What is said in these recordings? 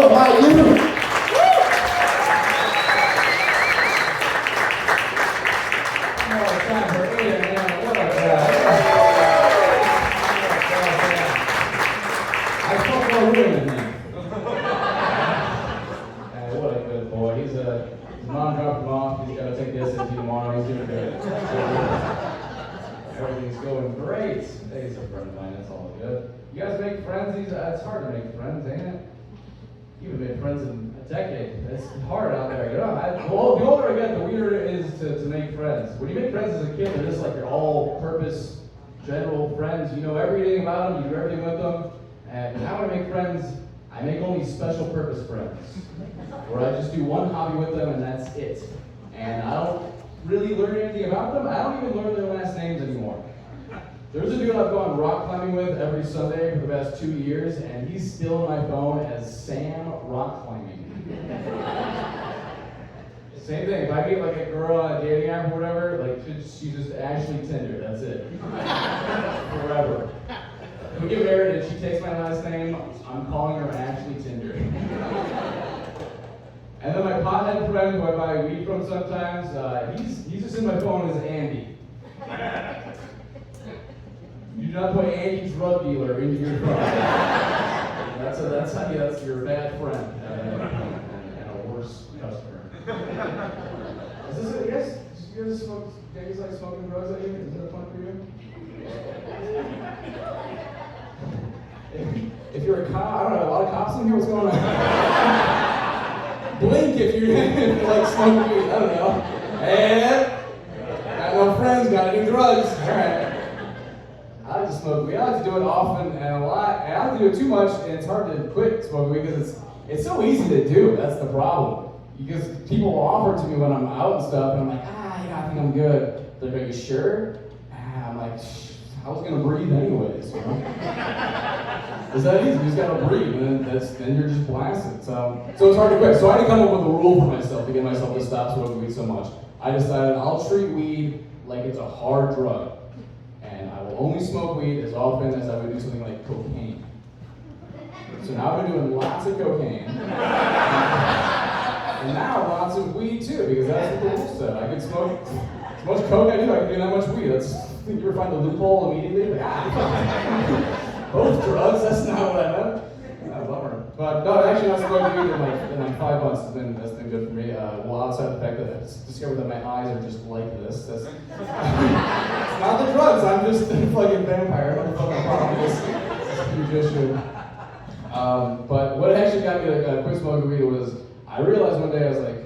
Mailloux. Oh, time for Aiden, man. What a guy. I spoke more women than him. What a good boy. His mom dropped him off. He's got to take the SAT tomorrow. He's doing good. Everything's going great. Hey, he's a friend of mine. That's all good. You guys make friends? It's hard to make friends, ain't it? You haven't made friends in a decade. It's hard out there. You know, the older I get, the weirder it is to make friends. When you make friends as a kid, they're just like your all-purpose, general friends. You know everything about them. You do everything with them. And now when I make friends, I make only special purpose friends, where I just do one hobby with them and that's it. And I don't really learn anything about them. I don't even learn their last names anymore. There's a dude I've gone rock climbing with every Sunday for the past 2 years, and he's still in my phone as Sam Rock Climbing. Same thing, if I meet like a girl on a dating app or whatever, like she's just Ashley Tinder, that's it. Forever. If we get married and she takes my last name, I'm calling her Ashley Tinder. And then my pothead friend who I buy weed from sometimes, he's just in my phone as Andy. You do not put Andy drug dealer into your phone. That's your bad friend and a worse customer. Is this it? Yes? You guys smoke? You guys like smoking drugs out here? Is that fun for you? If you're a cop, I don't know, a lot of cops in here. What's going on? Blink if you like smoking weed. I don't know. And got no friends, gotta do drugs. All right. I like to smoke weed. I like to do it often and a lot. And I like to do it too much, and it's hard to quit smoking weed because it's so easy to do. That's the problem. Because people will offer it to me when I'm out and stuff, and I'm like, I think I'm good. They're like, you sure? I'm like, I was gonna breathe anyways, you know? It's that easy. You just gotta breathe, and then you're just blasted. So it's hard to quit. So I had to come up with a rule for myself to get myself to stop smoking weed so much. I decided I'll treat weed like it's a hard drug. And I will only smoke weed as often as I would do something like cocaine. So now I've been doing lots of cocaine. And now lots of weed too, because that's what the rule said. I could smoke as much coke I do, I can do that much weed. You ever find the loophole immediately? Like, both drugs? That's not what I meant. Bummer. But no, actually not smoking weed in like 5 months that's been good for me. Well, outside the fact that I discovered that my eyes are just like this. That's it's not the drugs, I'm just a fucking vampire. I don't fucking problem. It's a huge issue. But what actually got me to quit smoking weed was, I realized one day, I was like,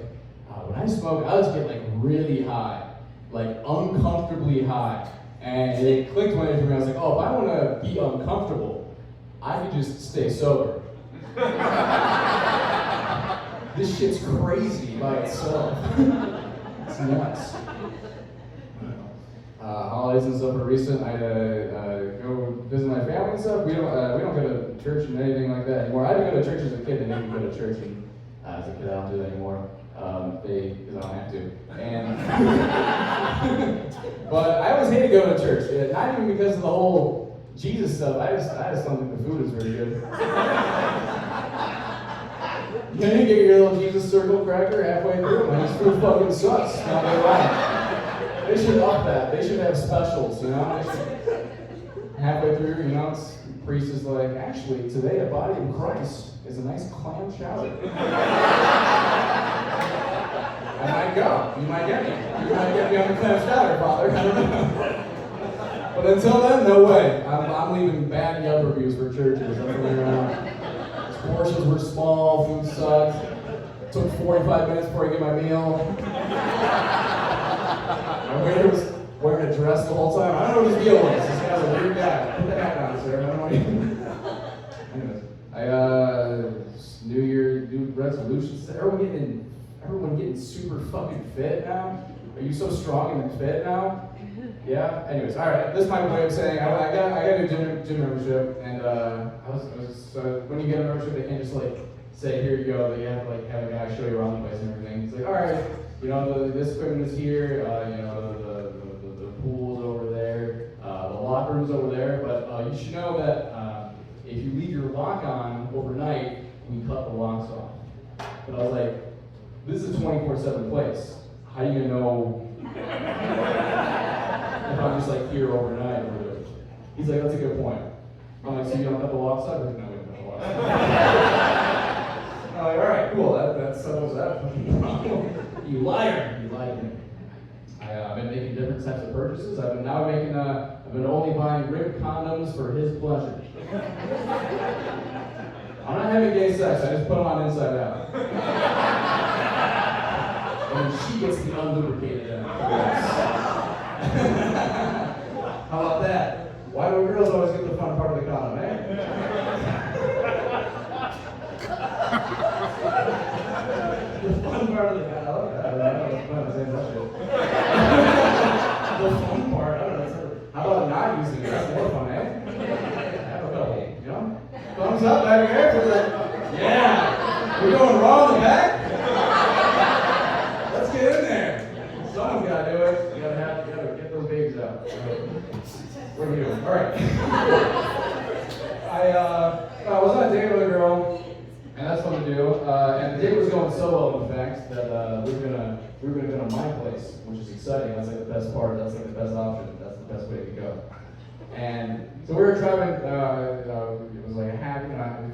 when I smoke, I just get like really high. Like uncomfortably high. And it clicked one day for me, I was like, oh, if I want to be uncomfortable, I could just stay sober. This shit's crazy by itself. It's nuts. Holidays and stuff are recent. I go visit my family and stuff. We don't go to church and anything like that anymore. I didn't go to church as a kid. I didn't go to church and as a kid. I don't do that anymore. Because I don't have to. And but I always hated going to church. Not even because of the whole Jesus stuff. I just don't think the food is very good. You get your little Jesus circle cracker halfway through, and this food fucking sucks. Not gonna lie. They should up that. They should have specials, you know? Halfway through, you know, the priest is like, actually, today the body of Christ is a nice clam chowder. I might go. You might get me. You might get me on the clam chowder, Father. I don't know. But until then, no way. I'm leaving bad Yelp reviews for churches. I'm figuring around. Portions were small, food sucked. Took 45 minutes before I get my meal. My waiter was wearing a dress the whole time. I don't know what his deal was. This guy's a weird guy. Put the hat on, sir. I don't know. Anyways, New Year, new resolutions. Everyone getting super fucking fit now? Are you so strong and fit now? Yeah. Anyways, all right. This is my way of saying I got a gym membership, and when you get a membership, they can't just like say here you go. They have to like have a guy show you around the place and everything. It's like, all right, you know, this equipment is here. You know, the pool's over there. The locker room's over there. But you should know that if you leave your lock on overnight, we cut the locks off. But I was like, this is a 24/7 place. How are you gonna know if I'm just like here overnight or whatever? He's like, that's a good point. I'm like, so you don't cut the locks off? He's like, no, we don't cut the locks off. I'm like, all right, cool. That settles that fucking problem. You liar! You lied to me. I've been making different types of purchases. I've been only buying ripped condoms for his pleasure. I'm not having gay sex. I just put them on inside out. And then she gets the unlubricated end. How about that? Why do girls always get the fun part of the condom, eh? The fun part of the condom. I don't know. It's fun to say that shit. The fun part. I don't know. How about not using it? That's more fun, eh? Have a couple, you know? Thumbs up back there for the. Yeah. We're going raw in the back. Let's get in there. Someone's got to do it. You gotta get those babies out. What are we doing? All right. I was on a date with a girl, and that's fun to do. And the date was going so well, in fact, that we were gonna go to my place, which is exciting. That's like the best part. That's like the best option. That's the best way to go. And so we were driving. It was like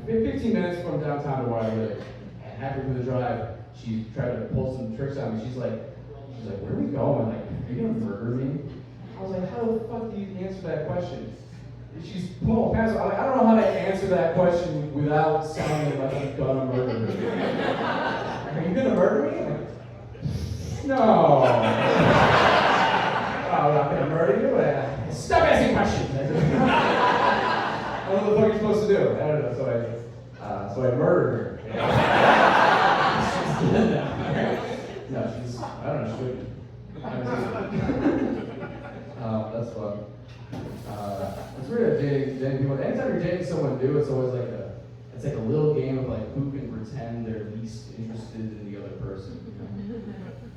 15 minutes from downtown to where I live. And halfway through the drive, she tried to pull some tricks on me. She's like, where are we going? Like, are you gonna murder me? I was like, how the fuck do you answer that question? She's pulling past. I don't know how to answer that question without sounding like I'm gonna murder her. Are you gonna murder me? Like, no. Oh, I'm not gonna murder you. Stop asking questions. I don't know what the fuck you're supposed to do. I don't know. So I murdered her. She's dead now. No, I don't know. That's fun. It's weird dating people. Anytime you're dating someone new, it's always like a little game of like who can pretend they're least interested in the other person.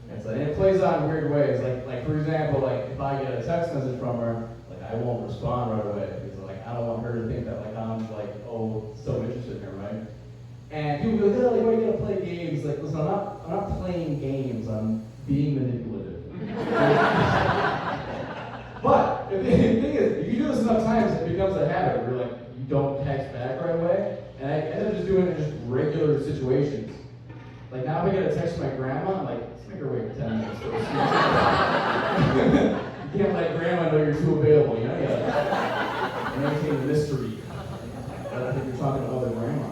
And it plays out in weird ways. Like for example, like if I get a text message from her, like I won't respond right away because like I don't want her to think that like I'm like so interested in her, right? And people go, oh, why are you gonna play games? Like, listen, I'm not playing games. I'm being manipulative. But the thing is, if you do this enough times, it becomes a habit where like you don't text back right away. And I end up just doing it in just regular situations. Like now if I get a text from my grandma, I'm like, let's make her wait 10 minutes first. You can't let grandma know you're too available, you know? You gotta maintain the mystery. I think you're talking to other grandmas.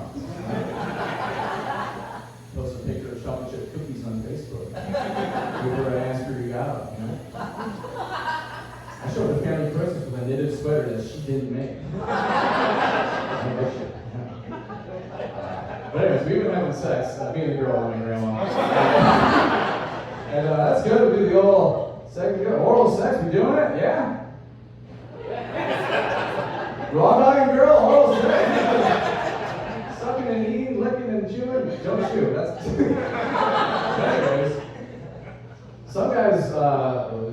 Post a picture of chocolate chip cookies on Facebook. Give her an ask her you got them, you know? I showed her family Christmas with a knitted sweater that she didn't make. But anyways, we've been having sex, me and the girl and my grandma. And that's good, we do the old oral sex, we doing it? Yeah? Raw dogging girl, oral sex? Sucking and eating, licking and chewing? Don't chew, that's... Anyways, some guys,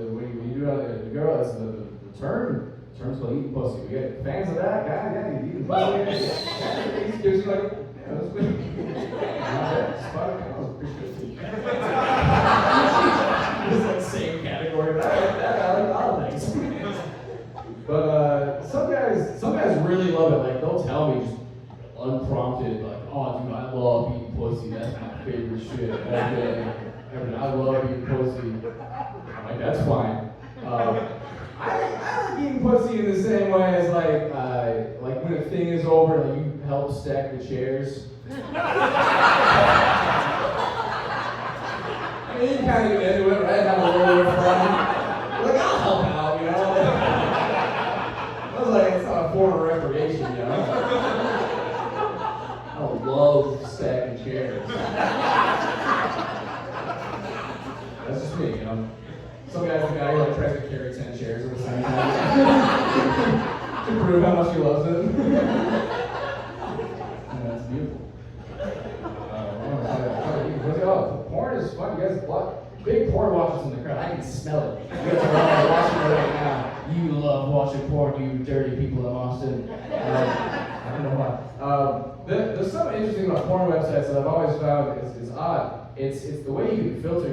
when you do the girl, it's the term's called eating pussy. We get fans of that, guy, yeah, you eating pussy. He gives you like, yeah, that's good. It's like same category, but I like all things. But some guys really love it. Like they'll tell me just unprompted, like, oh dude, I love eating pussy. That's my favorite shit all day. I love eating pussy. I'm like, that's fine. I like eating pussy in the same way as like when a thing is over, like you help stack the chairs. I mean, you kind of get into it, right? Have a little bit of fun. Like, I'll help out, you know? I was like, it's not a form of recreation, you know? I love stacking chairs. That's just me, you know? Some guy's the guy who like, tries to carry 10 chairs at the same time to prove how much he loves it. And that's beautiful. Porn is fun. You guys watch big porn watchers in the crowd. I can smell it. You guys are all watching it right now. You love watching porn, you dirty people in Austin. I I don't know why. There's something interesting about porn websites that I've always found is odd. It's the way you can filter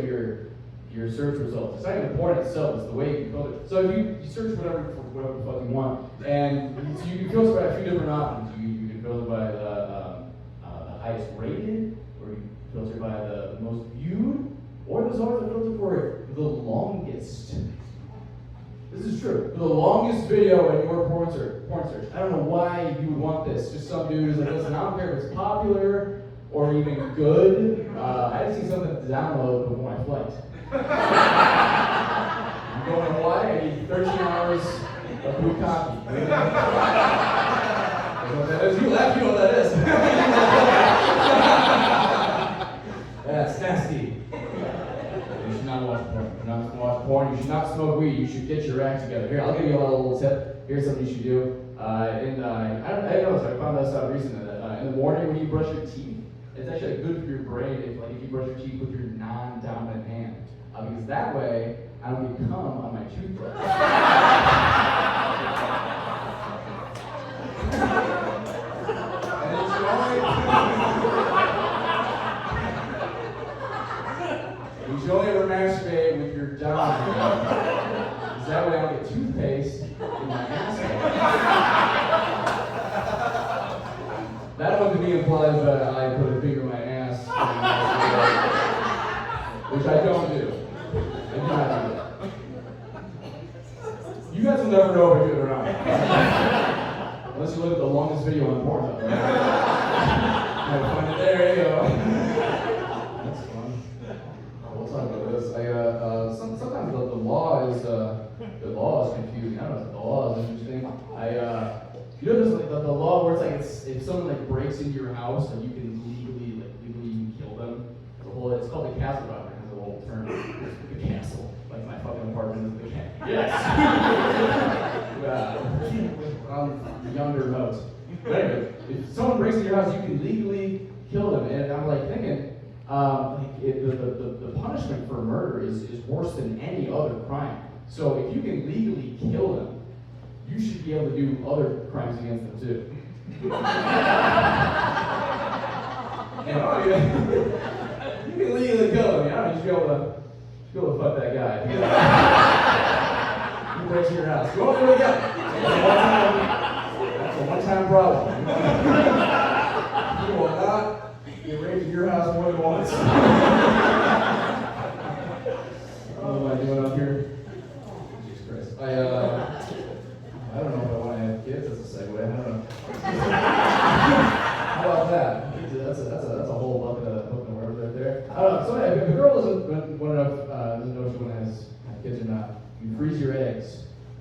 your search results. It's not even the porn itself, it's the way you can filter. So if you search whatever the fuck you want, and so you can filter by a few different options. You can filter by the highest rated, or you can filter by the most viewed, or there's always a filter for the longest. This is true. For the longest video in your porn search. I don't know why you would want this. Just some dude who's like, listen, I don't care if it's popular or even good. I just need something to download before my flight. I'm going to Hawaii. I need 13 hours of bukkake. You know what that is? You laugh, you know what that is. That's nasty. You should not watch porn. You're not supposed to watch porn. You should not smoke weed. You should get your act together. Here, I'll give you a little tip. Here's something you should do. I found this out recently. That in the morning when you brush your teeth, it's actually good for your brain if you brush your teeth with your non-dominant hand. Because that way, I don't get cum on my toothbrush. And you should only ever masturbate with your dominant hand. Because that way I don't get toothpaste in my asshole. That one to me implies that I put a finger in my ass. Which I don't do. I do not do that. You guys will never know if I do it or not. Unless you look at the longest video on Pornhub. Right? Find it there, you go. That's fun. We'll talk about this. Sometimes the law is confusing. I don't know if the law is interesting. You know, there's like the law where it's like if someone like breaks into your house, like you can legally kill them. It's called the castle robbery. It has a whole term. The castle, like my fucking apartment is the castle. Yes. On younger notes. But anyway, if someone breaks into your house, you can legally kill them. And I'm like thinking, the punishment for murder is worse than any other crime. So if you can legally kill them, you should be able to do other crimes against them too. You can legally kill them. You should be able to fuck that guy. He breaks into your house. You won't do it again. That's a one-time problem. You will not get raped in your house more than once. What am I doing up here? Jesus Christ. I don't know if I want to have kids. That's a segue. I don't know. How about that? That's a whole bucket of words right there. I don't know. So if a girl doesn't know if she want to have kids or not, you freeze your eggs,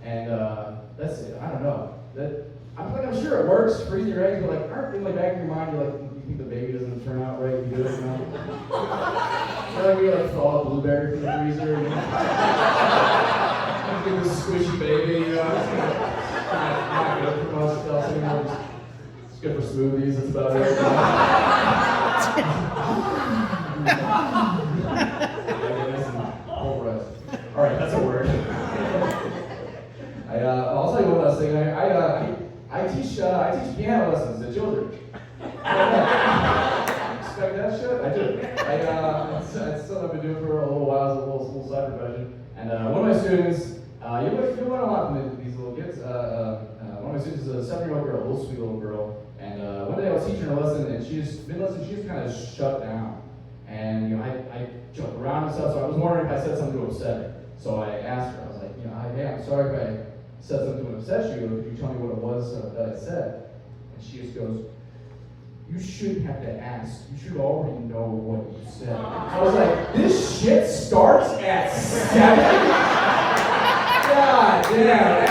and that's it. I don't know. I'm sure it works. Freezing your eggs, but aren't in the back of your mind, you think the baby doesn't turn out right? You do it, you know? You thaw a blueberry from the freezer. You know? This squishy baby, you know? It's not good for most stuff anymore. It's good for smoothies. That's about it. All right, that's a word. I'll tell you one last thing. I teach piano lessons to children. Expect that shit? I do. It's something I've been doing for a little while. It's a little side profession. And one of my students, you'll learn a lot from these little kids. One of my students is a 7-year-old girl, a little sweet little girl. And one day I was teaching her a lesson, and she's kind of shut down. And I joke around and stuff, so I was wondering if I said something to upset her. So I asked her, I was like, hey, I'm sorry if I said something to upset you, or could you tell me what it was that I said? And she just goes, you shouldn't have to ask. You should already know what you said. I was like, this shit starts at 7? God damn.